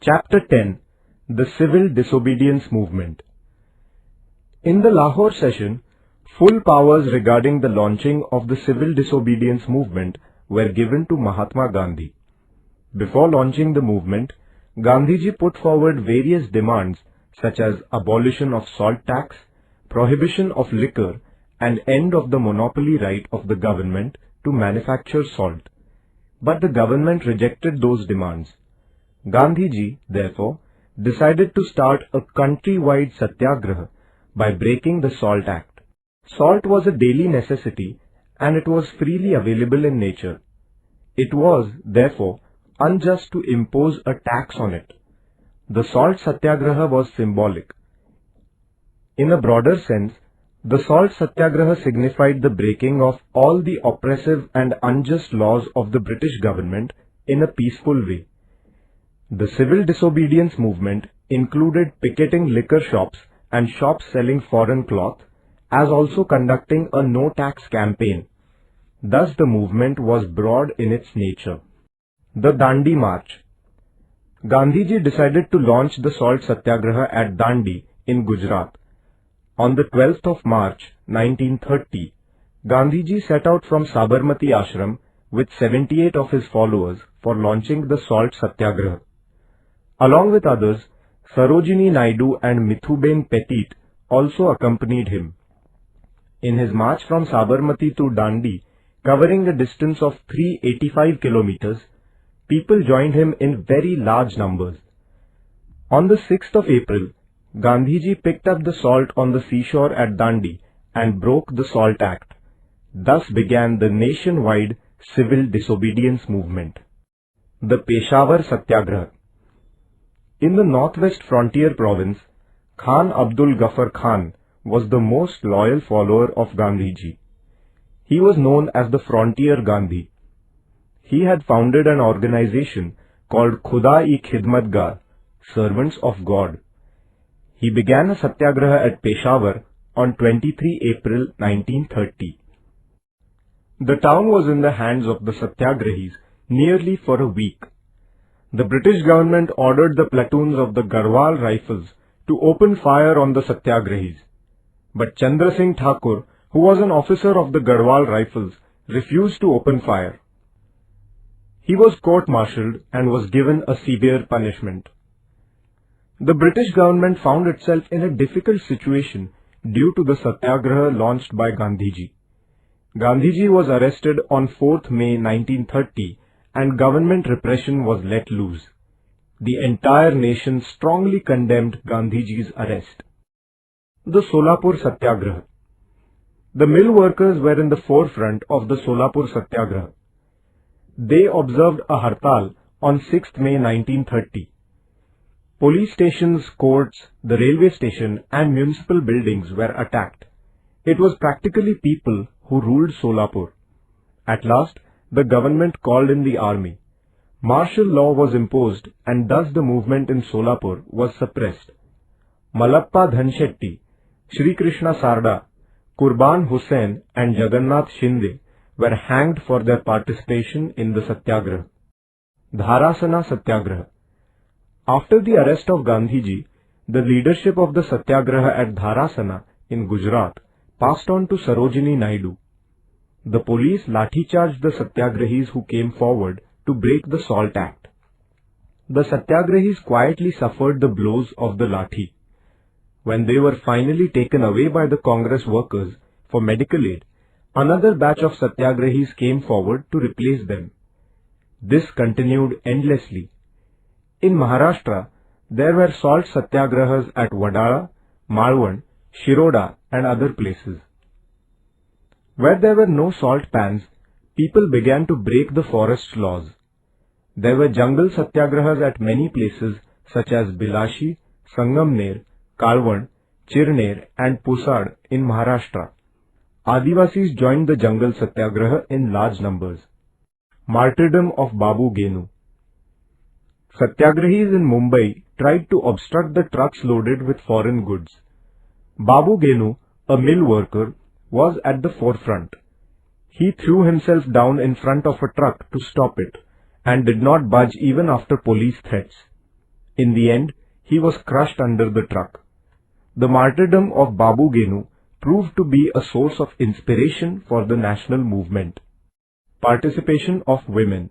Chapter 10 The Civil Disobedience Movement. In the Lahore session, full powers regarding the launching of the civil disobedience movement were given to Mahatma Gandhi. Before launching the movement, Gandhiji put forward various demands such as abolition of salt tax, prohibition of liquor, and end of the monopoly right of the government to manufacture salt. But the government rejected those demands. Gandhiji, therefore, decided to start a country-wide satyagraha by breaking the Salt Act. Salt was a daily necessity and it was freely available in nature. It was, therefore, unjust to impose a tax on it. The salt satyagraha was symbolic. In a broader sense, the salt satyagraha signified the breaking of all the oppressive and unjust laws of the British government in a peaceful way. The civil disobedience movement included picketing liquor shops and shops selling foreign cloth, as also conducting a no-tax campaign. Thus the movement was broad in its nature. The Dandi March. Gandhiji decided to launch the salt satyagraha at Dandi in Gujarat. On the 12th of March 1930, Gandhiji set out from Sabarmati Ashram with 78 of his followers for launching the salt satyagraha. Along with others, Sarojini Naidu and Mithuben Petit also accompanied him. In his march from Sabarmati to Dandi, covering a distance of 385 kilometers, people joined him in very large numbers. On the 6th of April, Gandhiji picked up the salt on the seashore at Dandi and broke the Salt Act. Thus began the nationwide civil disobedience movement. The Peshawar Satyagraha. In the northwest frontier province, Khan Abdul Ghaffar Khan was the most loyal follower of Gandhiji. He was known as the Frontier Gandhi. He had founded an organization called Khuda-i-Khidmatgar, Servants of God. He began a satyagraha at Peshawar on 23 April 1930. The town was in the hands of the satyagrahis nearly for a week. The British government ordered the platoons of the Garhwal Rifles to open fire on the satyagrahis. But Chandra Singh Thakur, who was an officer of the Garhwal Rifles, refused to open fire. He was court-martialed and was given a severe punishment. The British government found itself in a difficult situation due to the satyagraha launched by Gandhiji. Gandhiji was arrested on 4th May 1930 and government repression was let loose. The entire nation strongly condemned Gandhiji's arrest. The Solapur Satyagraha. The mill workers were in the forefront of the Solapur Satyagraha. They observed a hartal on 6th May 1930. Police stations, courts, the railway station and municipal buildings were attacked. It was practically people who ruled Solapur. At last, the government called in the army. Martial law was imposed and thus the movement in Solapur was suppressed. Malappa Dhanshetty, Shri Krishna Sarda, Kurban Hussain and Jagannath Shinde were hanged for their participation in the Satyagraha. Dharasana Satyagraha. After the arrest of Gandhiji, the leadership of the Satyagraha at Dharasana in Gujarat passed on to Sarojini Naidu. The police lathi-charged the Satyagrahis who came forward to break the Salt Act. The Satyagrahis quietly suffered the blows of the lathi. When they were finally taken away by the Congress workers for medical aid, another batch of Satyagrahis came forward to replace them. This continued endlessly. In Maharashtra, there were salt satyagrahas at Wadala, Malwan, Shiroda and other places. Where there were no salt pans, people began to break the forest laws. There were jungle satyagrahas at many places such as Bilashi, Sangamner, Kalwan, Chirner and Pusad in Maharashtra. Adivasis joined the jungle satyagraha in large numbers. Martyrdom of Babu Genu. Satyagrahis in Mumbai tried to obstruct the trucks loaded with foreign goods. Babu Genu, a mill worker, was at the forefront. He threw himself down in front of a truck to stop it and did not budge even after police threats. In the end, he was crushed under the truck. The martyrdom of Babu Genu proved to be a source of inspiration for the national movement. Participation of women.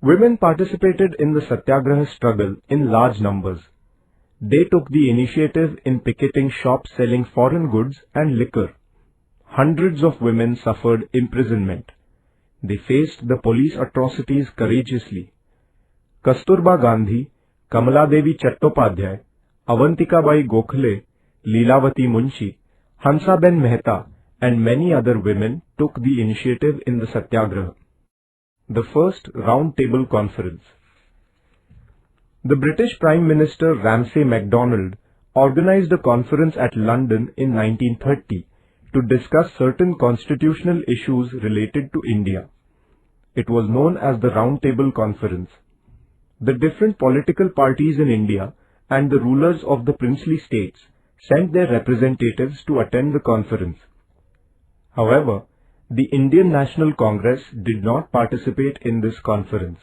Women participated in the Satyagraha struggle in large numbers. They took the initiative in picketing shops selling foreign goods and liquor. Hundreds of women suffered imprisonment. They faced the police atrocities courageously. Kasturba Gandhi, Kamala Devi Chattopadhyay, Avantikabai Gokhale, Leelavati Munshi, Hansaben Mehta, and many other women took the initiative in the Satyagraha. The first Round Table Conference. The British Prime Minister Ramsay MacDonald organized a conference at London in 1930 to discuss certain constitutional issues related to India. It was known as the Round Table Conference. The different political parties in India and the rulers of the princely states sent their representatives to attend the conference. However, the Indian National Congress did not participate in this conference.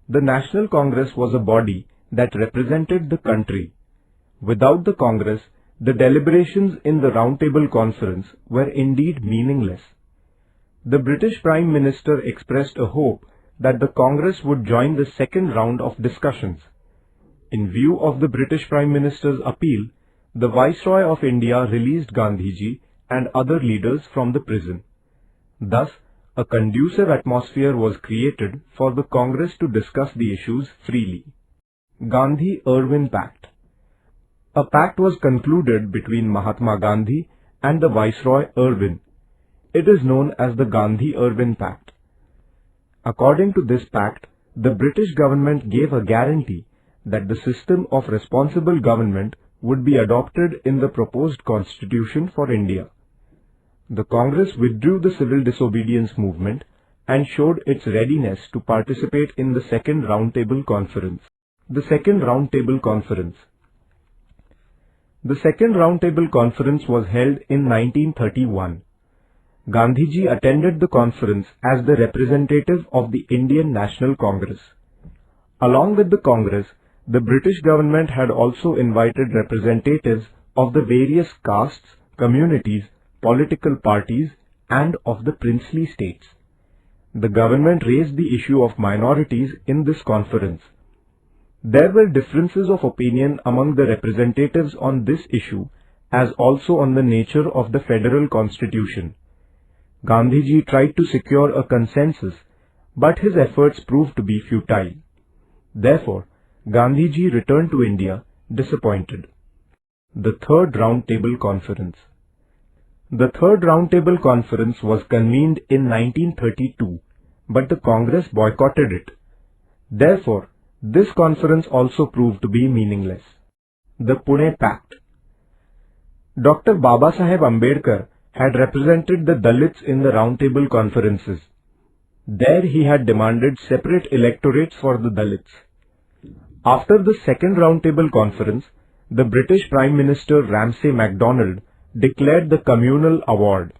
The National Congress was a body that represented the country. Without the Congress, the deliberations in the Round Table Conference were indeed meaningless. The British Prime Minister expressed a hope that the Congress would join the second round of discussions. In view of the British Prime Minister's appeal, the Viceroy of India released Gandhiji and other leaders from the prison. Thus, a conducive atmosphere was created for the Congress to discuss the issues freely. Gandhi-Irwin Pact. A pact was concluded between Mahatma Gandhi and the Viceroy Irwin. It is known as the Gandhi-Irwin Pact. According to this pact, the British government gave a guarantee that the system of responsible government would be adopted in the proposed constitution for India. The Congress withdrew the civil disobedience movement and showed its readiness to participate in the second Round Table Conference. The second Round Table Conference. The second Round Table Conference was held in 1931. Gandhiji attended the conference as the representative of the Indian National Congress. Along with the Congress, the British government had also invited representatives of the various castes, communities, political parties, and of the princely states. The government raised the issue of minorities in this conference. There were differences of opinion among the representatives on this issue as also on the nature of the federal constitution. Gandhiji tried to secure a consensus, but his efforts proved to be futile. Therefore, Gandhiji returned to India disappointed. The third Round Table Conference. The third Round Table Conference was convened in 1932, but the Congress boycotted it. Therefore, this conference also proved to be meaningless. The Pune Pact. Dr. Babasaheb Ambedkar had represented the Dalits in the Round Table Conferences. There he had demanded separate electorates for the Dalits. After the second Round Table Conference, the British Prime Minister Ramsay MacDonald declared the communal award.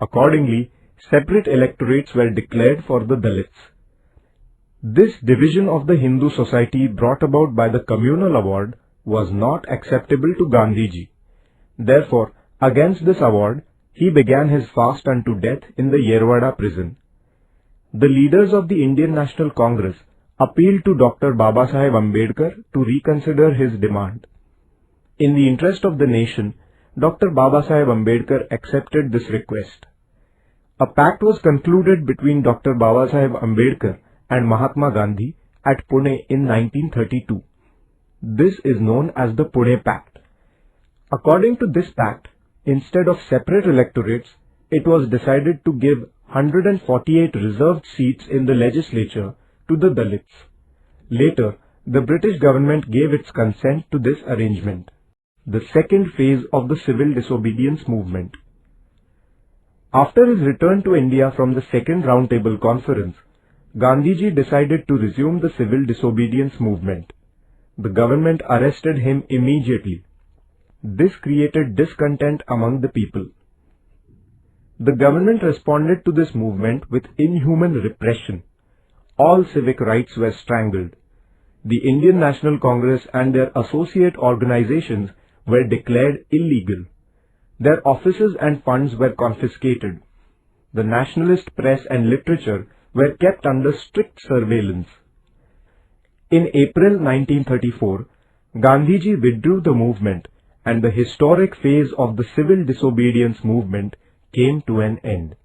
Accordingly, separate electorates were declared for the Dalits. This division of the Hindu society brought about by the communal award was not acceptable to Gandhiji. Therefore, against this award, he began his fast unto death in the Yerwada prison. The leaders of the Indian National Congress appealed to Dr. Babasaheb Ambedkar to reconsider his demand. In the interest of the nation, Dr. Babasaheb Ambedkar accepted this request. A pact was concluded between Dr. Babasaheb Ambedkar and Mahatma Gandhi at Pune in 1932. This is known as the Pune Pact. According to this pact, instead of separate electorates, it was decided to give 148 reserved seats in the legislature to the Dalits. Later, the British government gave its consent to this arrangement. The second phase of the civil disobedience movement. After his return to India from the second Round Table Conference, Gandhiji decided to resume the civil disobedience movement. The government arrested him immediately. This created discontent among the people. The government responded to this movement with inhuman repression. All civic rights were strangled. the Indian National Congress and their associate organizations were declared illegal. Their offices and funds were confiscated. The nationalist press and literature were kept under strict surveillance. In April 1934, Gandhiji withdrew the movement and the historic phase of the civil disobedience movement came to an end.